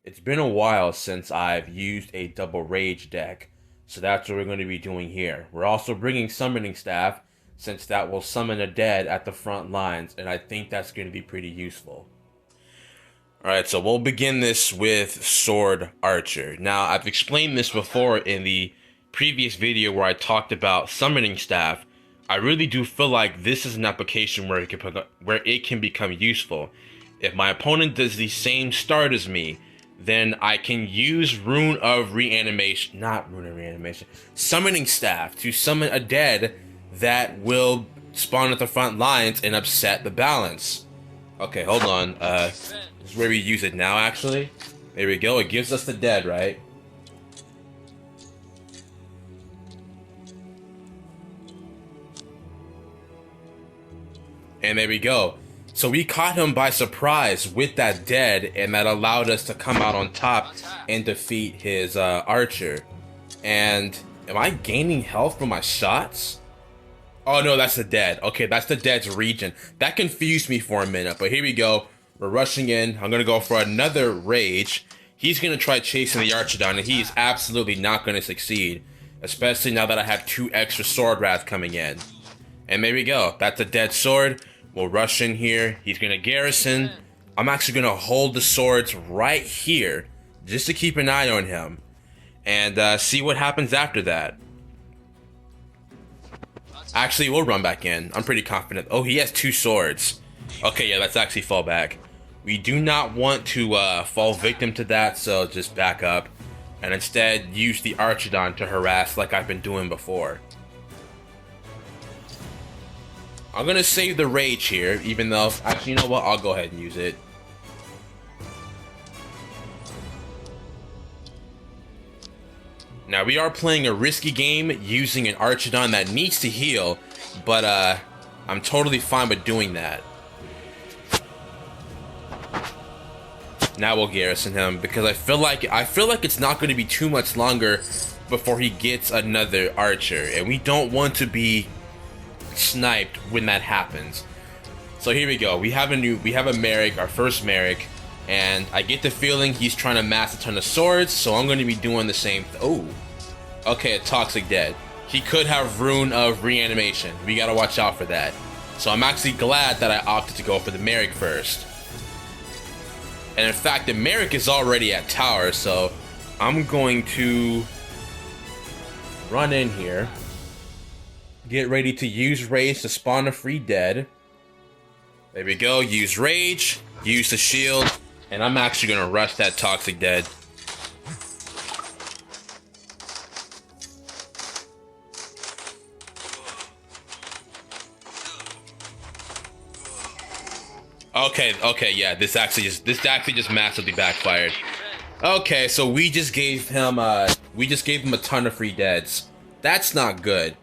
It's been a while since I've used a double rage deck, so that's what we're going to be doing here. We're also bringing summoning staff, since that will summon a dead at the front lines, and I think that's going to be pretty useful. Alright, so we'll begin this with Sword Archer. Now, I've explained this before in the previous video where I talked about summoning staff. I really do feel like this is an application where it can become useful. If my opponent does the same start as me, then I can use Rune of Reanimation, not Rune of Reanimation, Summoning Staff to summon a dead that will spawn at the front lines and upset the balance. Okay, hold on. This is where we use it now, actually. There we go. It gives us the dead, right? And there we go. So we caught him by surprise with that dead, and that allowed us to come out on top and defeat his archer. And am I gaining health from my shots? Oh no, that's the dead. Okay, that's the dead's region. That confused me for a minute, but here we go. We're rushing in. I'm gonna go for another rage. He's gonna try chasing the archer down, and he's absolutely not gonna succeed. Especially now that I have 2 extra sword wrath coming in. And there we go. That's a dead sword. We'll rush in here. He's gonna garrison. I'm actually gonna hold the swords right here, just to keep an eye on him, and see what happens after that. Actually, we'll run back in. I'm pretty confident. Oh, he has 2 swords. Okay, yeah, let's actually fall back. We do not want to fall victim to that, so just back up, and instead use the Archidon to harass like I've been doing before. I'm gonna save the rage here, even though, actually, you know what? I'll go ahead and use it. Now, we are playing a risky game using an Archidon that needs to heal, but I'm totally fine with doing that. Now we'll garrison him, because I feel like it's not going to be too much longer before he gets another archer, and we don't want to be sniped when that happens. So here we go. We have a Merrick, our first Merrick, and I get the feeling he's trying to mass a ton of swords, so I'm going to be doing the same. Oh, okay, a toxic dead. He could have Rune of Reanimation. We gotta watch out for that. So I'm actually glad that I opted to go for the Merrick first. And in fact, the Merrick is already at tower, so I'm going to run in here. Get ready to use Rage to spawn a free dead. There we go, use Rage, use the shield, and I'm actually gonna rush that toxic dead. Okay, yeah, this actually just massively backfired. Okay, so we just gave him a ton of free deads. That's not good.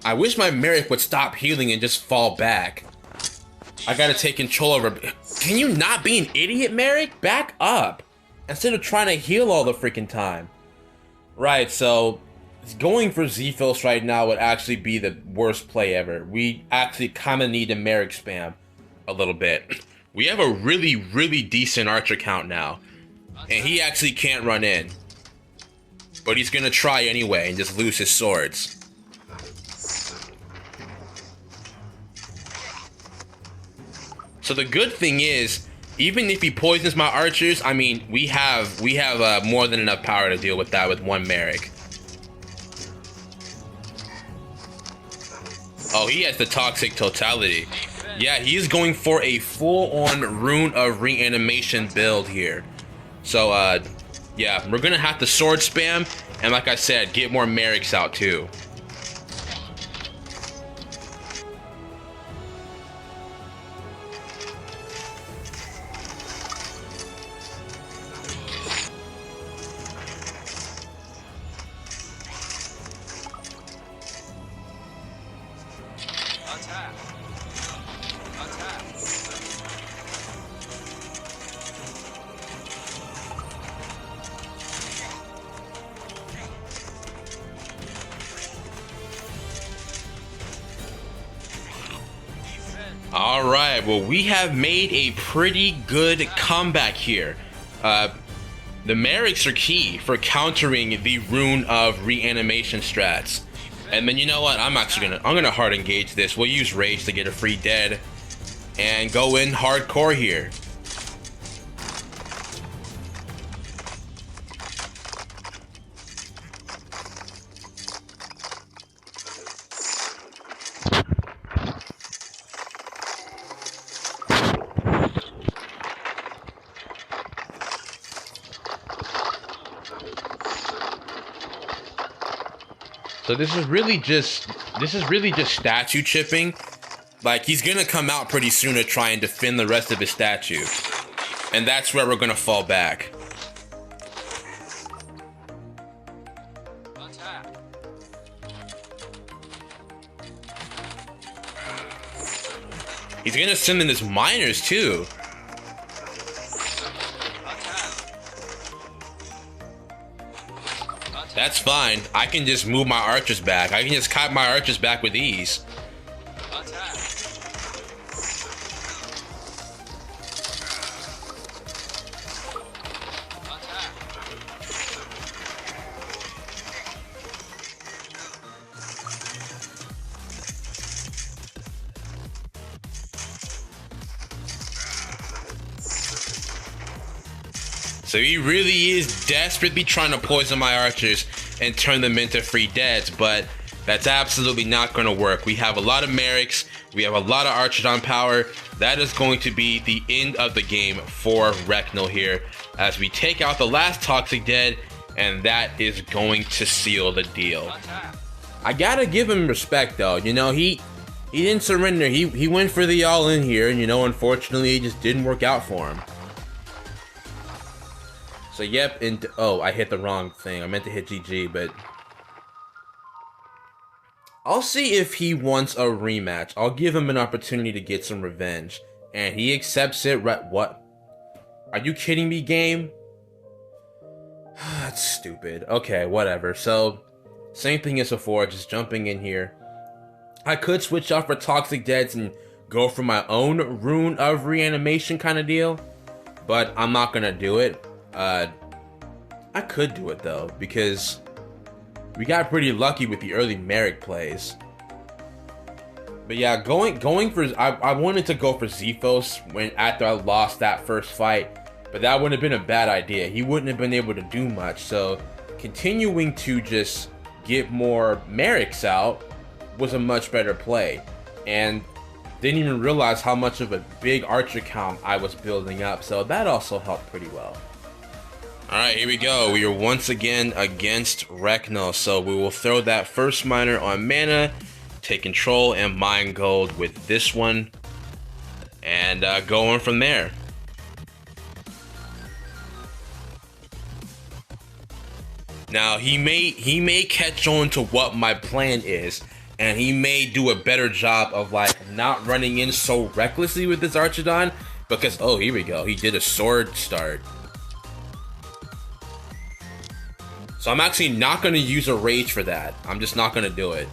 I wish my Merrick would stop healing and just fall back. I gotta take control over. Can you not be an idiot, Merrick? Back up instead of trying to heal all the freaking time. Right, so going for Xiphos right now would actually be the worst play ever. We actually kind of need to Merrick spam a little bit. We have a really, really decent archer count now, and he actually can't run in. But he's gonna try anyway and just lose his swords. So the good thing is, even if he poisons my archers, I mean, we have more than enough power to deal with that with 1 Merrick. Oh, he has the toxic totality. Yeah, he is going for a full-on Rune of Reanimation build here. So, yeah, we're gonna have to sword spam, and like I said, get more Merricks out too. Alright, well, we have made a pretty good comeback here. The Merrics are key for countering the Rune of Reanimation strats. And then you know what? I'm gonna hard engage this. We'll use Rage to get a free dead and go in hardcore here. So this is really just statue chipping. Like, he's gonna come out pretty soon to try and defend the rest of his statue. And that's where we're gonna fall back. He's gonna send in his miners too. That's fine. I can just move my archers back. I can just cut my archers back with ease. So he really is desperately trying to poison my archers and turn them into free deads, but that's absolutely not going to work. We have a lot of Merrics, we have a lot of archers on power. That is going to be the end of the game for Recknell here, as we take out the last Toxic Dead, and that is going to seal the deal. I gotta give him respect though, you know, he didn't surrender. He went for the all-in here, and you know, unfortunately it just didn't work out for him. So yep, and oh, I hit the wrong thing. I meant to hit GG, but I'll see if he wants a rematch. I'll give him an opportunity to get some revenge, and he accepts it. What? Are you kidding me, game? That's stupid. Okay, whatever. So same thing as before, just jumping in here. I could switch off for Toxic Deads and go for my own Rune of Reanimation kind of deal, but I'm not gonna do it. I could do it though, because we got pretty lucky with the early Merrick plays. But yeah, going for I wanted to go for Xiphos after I lost that first fight, but that wouldn't have been a bad idea. He wouldn't have been able to do much. So continuing to just get more Merrics out was a much better play, and didn't even realize how much of a big archer count I was building up. So that also helped pretty well. Alright, here we go. We are once again against Recknell, so we will throw that first miner on mana, take control, and mine gold with this one, and go on from there. Now, he may catch on to what my plan is, and he may do a better job of like not running in so recklessly with this Archidon, because, oh, here we go. He did a sword start. So I'm actually not going to use a rage for that. I'm just not going to do it.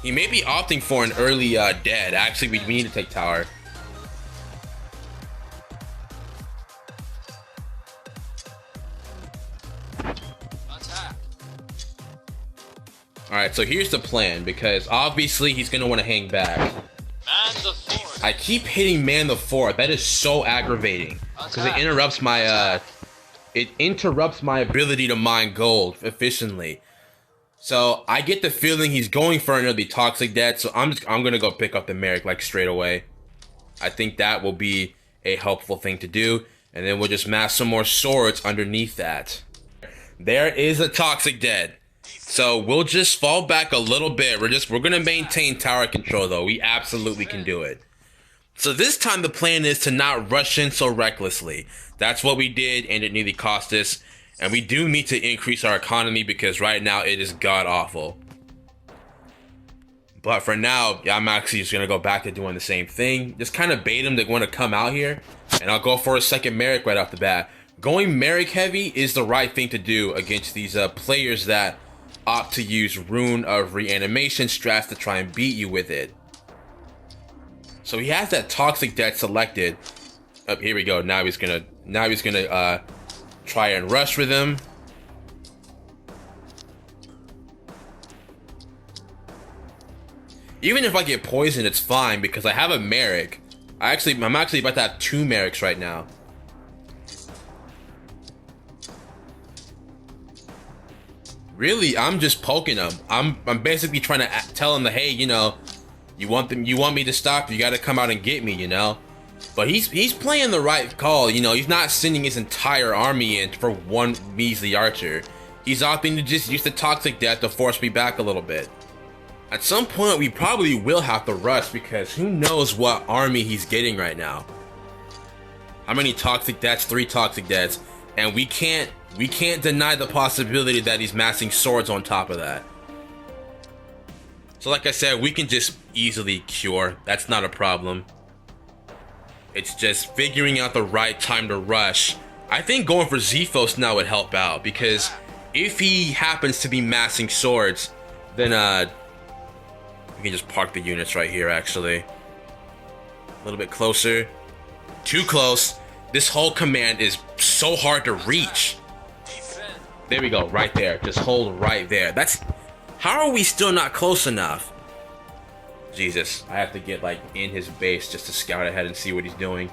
He may be opting for an early dead. Actually, we need to take tower. Alright, so here's the plan, because obviously he's going to want to hang back. I keep hitting man the fourth. That is so aggravating, because it interrupts my ability to mine gold efficiently. So I get the feeling he's going for another Toxic Dead, so I'm gonna go pick up the Merrick like straight away. I think that will be a helpful thing to do, and then we'll just mass some more swords underneath that. There is a Toxic Dead. So we'll just fall back a little bit. We're gonna maintain tower control though. We absolutely can do it. So this time the plan is to not rush in so recklessly. That's what we did, and it nearly cost us. And we do need to increase our economy, because right now it is god-awful. But for now, I'm actually just going to go back to doing the same thing. Just kind of bait him to want to come out here. And I'll go for a second Merrick right off the bat. Going Merrick heavy is the right thing to do against these players that opt to use Rune of Reanimation strats to try and beat you with it. So he has that toxic debt selected. Oh, here we go. Now he's gonna try and rush with him. Even if I get poisoned, it's fine because I have a Merrick. I'm actually about to have 2 Merricks right now. Really, I'm just poking him. I'm basically trying to tell him that, hey, you know, you want me to stop, you got to come out and get me, you know. But he's playing the right call, you know. He's not sending his entire army in for one measly archer. He's opting to just use the toxic death to force me back a little bit. At some point, we probably will have to rush because who knows what army he's getting right now. How many toxic deaths? 3 toxic deaths, and we can't deny the possibility that he's massing swords on top of that. So like I said, we can just easily cure. That's not a problem. It's just figuring out the right time to rush. I think going for Xiphos now would help out because if he happens to be massing swords, then we can just park the units right here actually. A little bit closer. Too close. This whole command is so hard to reach. There we go, right there. Just hold right there. How are we still not close enough? Jesus, I have to get like in his base just to scout ahead and see what he's doing.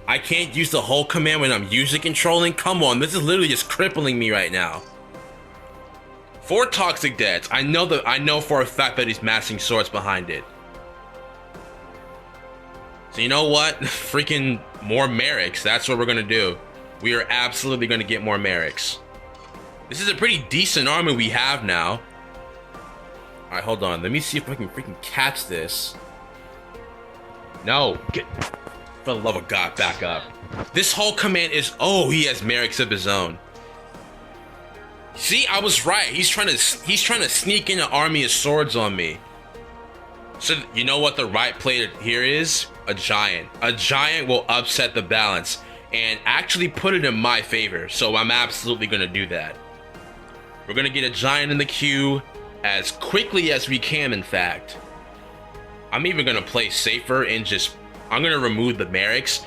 I can't use the whole command when I'm user controlling? Come on, this is literally just crippling me right now. 4 toxic deaths. I know for a fact that he's massing swords behind it. So you know what? Freaking more Merricks. That's what we're gonna do. We are absolutely gonna get more Merricks. This is a pretty decent army we have now. Alright, hold on. Let me see if I can freaking catch this. No. Get, for the love of God, back up. This whole command is... Oh, he has Merricks of his own. See, I was right. He's trying to sneak in an army of swords on me. So, you know what the right play here is? A giant. A giant will upset the balance and actually put it in my favor. So I'm absolutely going to do that. We're going to get a giant in the queue as quickly as we can, in fact. I'm even going to play safer and I'm going to remove the Merricks.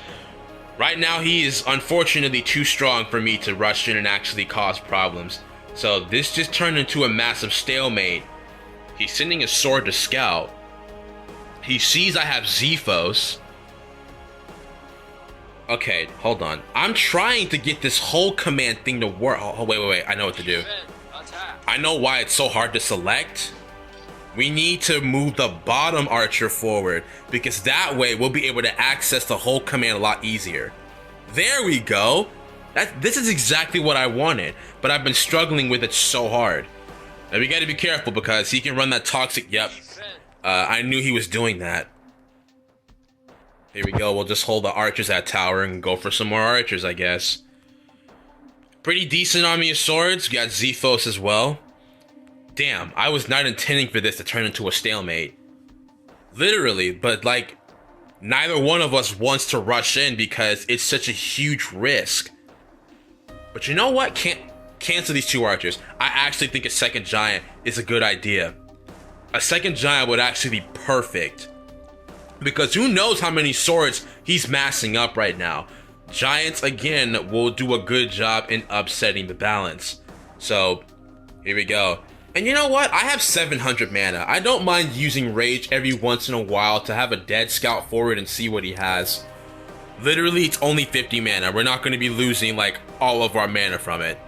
Right now, he is unfortunately too strong for me to rush in and actually cause problems. So this just turned into a massive stalemate. He's sending a sword to scout. He sees I have Xiphos. Okay, hold on. I'm trying to get this whole command thing to work. Oh, wait. I know what to do. I know why it's so hard to select. We need to move the bottom archer forward because that way we'll be able to access the whole command a lot easier. There we go. This is exactly what I wanted, but I've been struggling with it so hard. Now we gotta be careful because he can run that toxic. Yep. I knew he was doing that. Here we go. We'll just hold the archers at tower and go for some more archers, I guess. Pretty decent army of swords. We got Xiphos as well. Damn, I was not intending for this to turn into a stalemate. Literally, but like, neither one of us wants to rush in because it's such a huge risk. But you know what? Cancel these 2 archers. I actually think a second giant is a good idea. A second giant would actually be perfect. Because who knows how many swords he's massing up right now. Giants, again, will do a good job in upsetting the balance. So, here we go. And you know what? I have 700 mana. I don't mind using Rage every once in a while to have a dead scout forward and see what he has. Literally, it's only 50 mana. We're not going to be losing, like, all of our mana from it.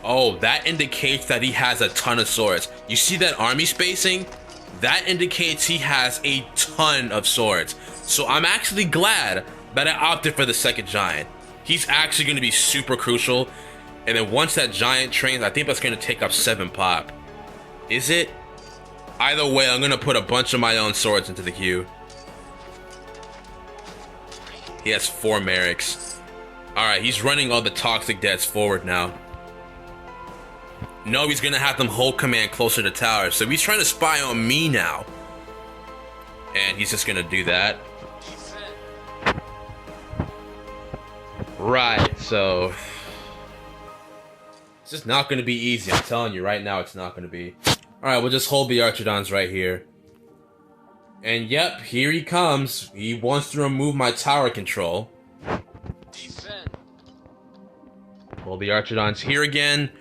Oh, that indicates that he has a ton of swords. You see that army spacing? That indicates he has a ton of swords. So I'm actually glad that I opted for the second giant. He's actually going to be super crucial. And then once that giant trains, I think that's going to take up 7 pop. Is it? Either way, I'm going to put a bunch of my own swords into the queue. He has 4 Merricks. Alright, he's running all the toxic deaths forward now. No, he's going to have them hold command closer to tower. So he's trying to spy on me now. And he's just going to do that. Right, so... it's just not going to be easy. I'm telling you right now, it's not going to be. Alright, we'll just hold the Archidons right here. And yep, here he comes. He wants to remove my tower control. Defend. Well, the Archodon's here again.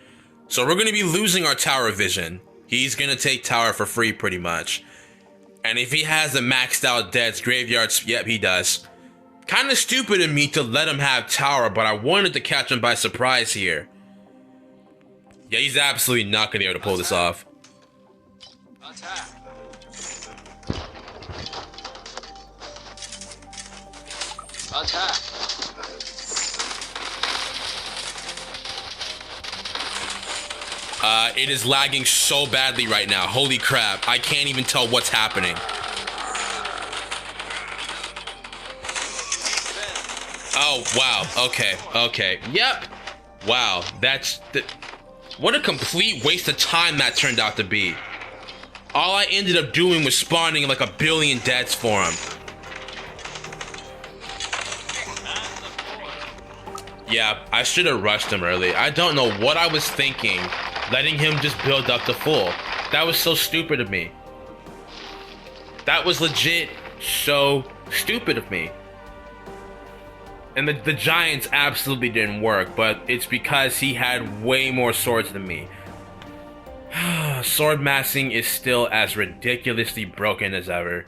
So we're going to be losing our tower vision. He's going to take tower for free pretty much. And if he has a maxed out Dead's Graveyard, yep, he does. Kind of stupid of me to let him have tower, but I wanted to catch him by surprise here. Yeah, he's absolutely not going to be able to pull this off. Attack. Attack. It is lagging so badly right now. Holy crap. I can't even tell what's happening. Oh, wow. Okay. Yep. Wow. What a complete waste of time that turned out to be. All I ended up doing was spawning like a billion deaths for him. Yeah, I should have rushed him early. I don't know what I was thinking, letting him just build up to full. That was so stupid of me. That was legit so stupid of me. And the Giants absolutely didn't work, but it's because he had way more swords than me. Sword massing is still as ridiculously broken as ever.